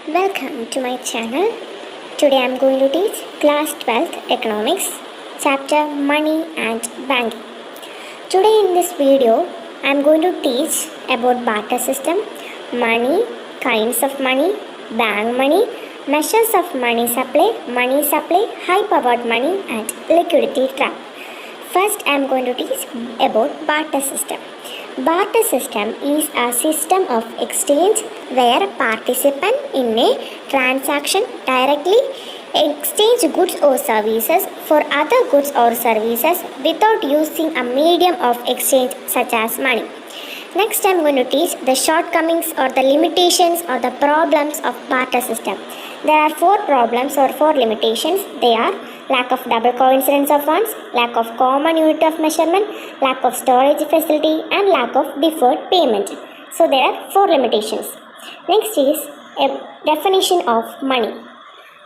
Welcome to my channel. Today I am going to teach class 12th economics chapter money and banking. Today in this video I am going to teach about barter system, money, kinds of money, bank money, measures of money supply, high powered money and liquidity trap. First I am going to teach about barter system. Barter system is a system of exchange where a participant in a transaction directly exchange goods or services for other goods or services without using a medium of exchange such as money. Next I am going to teach the shortcomings or the limitations or the problems of barter system. There are 4 problems or 4 limitations. They are lack of double coincidence of funds, lack of common unit of measurement, lack of storage facility and lack of deferred payment. So there are 4 limitations. Next is a definition of money.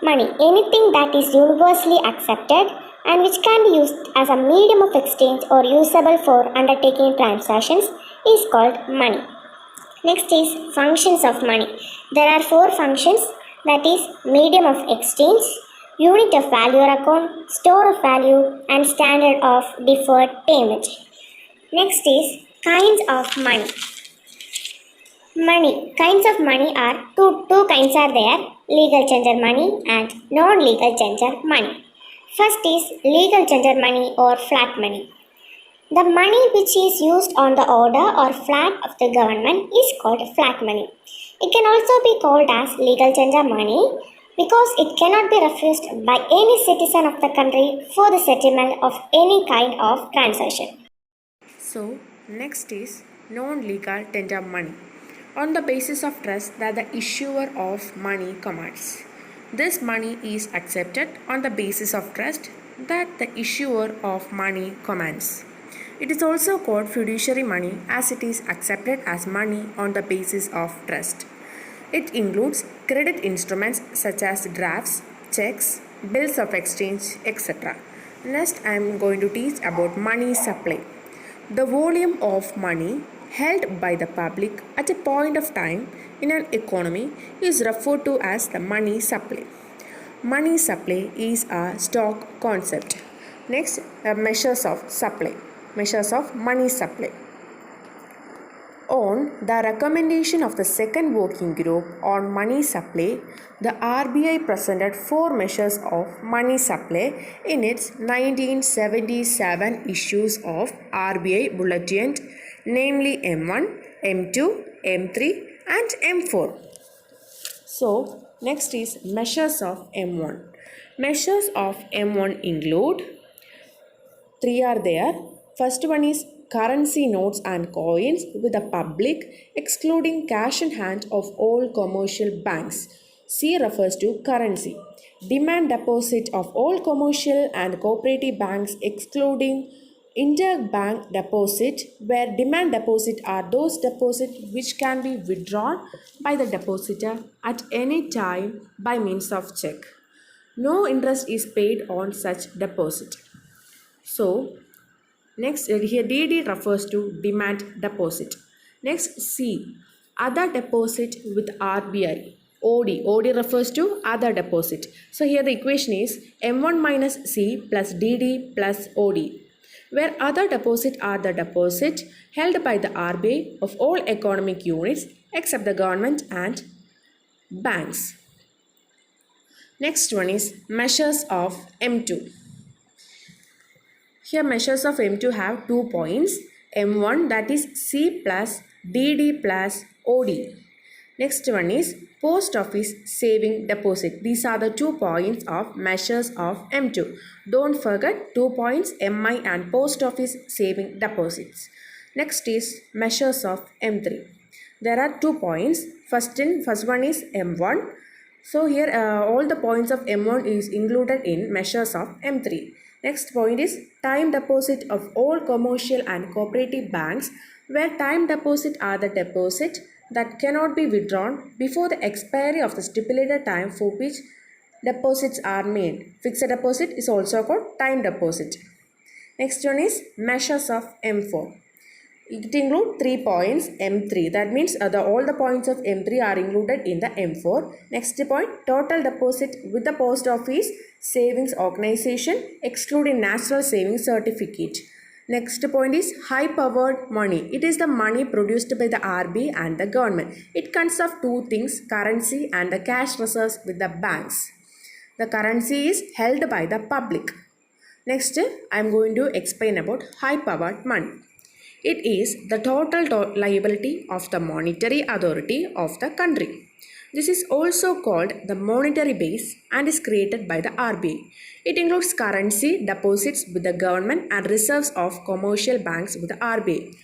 Money, anything that is universally accepted and which can be used as a medium of exchange or usable for undertaking transactions is called money. Next is functions of money. There are 4 functions, that is medium of exchange, unit of value or account, store of value and standard of deferred payment. Next is kinds of money. Money. Kinds of money are two kinds are there, legal tender money and non-legal tender money. First is legal tender money or flat money. The money which is used on the order or flat of the government is called flat money. It can also be called as legal tender money because it cannot be refused by any citizen of the country for the settlement of any kind of transaction. So, next is non-legal tender money on the basis of trust that the issuer of money commands. This money is accepted on the basis of trust that the issuer of money commands. It is also called fiduciary money as it is accepted as money on the basis of trust. It includes credit instruments such as drafts, checks, bills of exchange, etc. Next, I am going to teach about money supply. The volume of money held by the public at a point of time in an economy is referred to as the money supply. Money supply is a stock concept. Next, measures of supply. Measures of money supply. On the recommendation of the second working group on money supply, the RBI presented 4 measures of money supply in its 1977 issues of RBI Bulletin, namely M1, M2, M3 and M4. So, next is measures of M1. Measures of M1 include 3 are there. First one is currency notes and coins with the public excluding cash in hand of all commercial banks. C refers to currency. Demand deposit of all commercial and cooperative banks excluding interbank deposit, where demand deposit are those deposits which can be withdrawn by the depositor at any time by means of check. No interest is paid on such deposit. So, next here DD refers to demand deposit. Next C, other deposit with RBI. OD refers to other deposit. So here the equation is M1 minus C plus DD plus OD, where other deposit are the deposit held by the RBI of all economic units except the government and banks. Next one is measures of M2. Here measures of M2 have 2 points. M1, that is C plus DD plus OD. Next one is post office saving deposit. These are the 2 points of measures of M2. Don't forget 2 points MI and post office saving deposits. Next is measures of M3. There are 2 points. First one is M1. So here all the points of M1 is included in measures of M3. Next point is time deposit of all commercial and cooperative banks, where time deposit are the deposit that cannot be withdrawn before the expiry of the stipulated time for which deposits are made. Fixed deposit is also called time deposit. Next one is measures of M4. It includes 3 points M3. That means all the points of M3 are included in the M4. Next point, total deposit with the post office savings organization excluding national savings certificate. Next point is high powered money. It is the money produced by the RBI and the government. It consists of two things, currency and the cash reserves with the banks. The currency is held by the public. Next, I am going to explain about high powered money. It is the total liability of the monetary authority of the country. This is also called the monetary base and is created by the RBI. It includes currency deposits with the government and reserves of commercial banks with the RBI.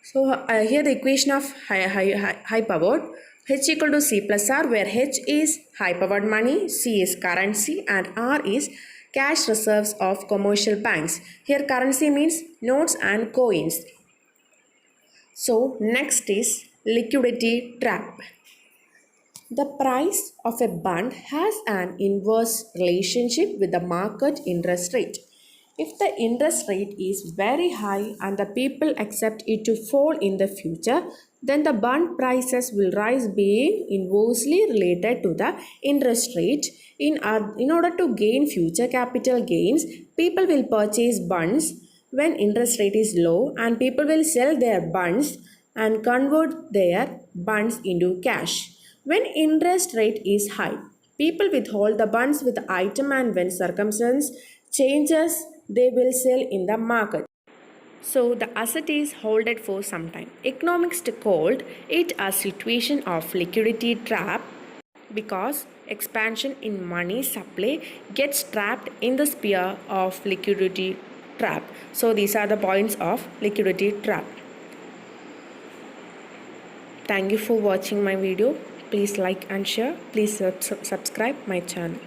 So here the equation of high powered, H equal to C plus R, where H is high powered money, C is currency and R is cash reserves of commercial banks. Here currency means notes and coins. So next is liquidity trap. The price of a bond has an inverse relationship with the market interest rate. If the interest rate is very high and the people accept it to fall in the future, then the bond prices will rise, being inversely related to the interest rate. In order to gain future capital gains, people will purchase bonds when interest rate is low, and people will sell their bonds and convert their bonds into cash. When interest rate is high, people withhold the bonds with the item, and when circumstance changes, they will sell in the market. So the asset is holded for some time. Economists called it a situation of liquidity trap because expansion in money supply gets trapped in the sphere of liquidity trap. So these are the points of liquidity trap. Thank you for watching my video. Please like and share. Please subscribe my channel.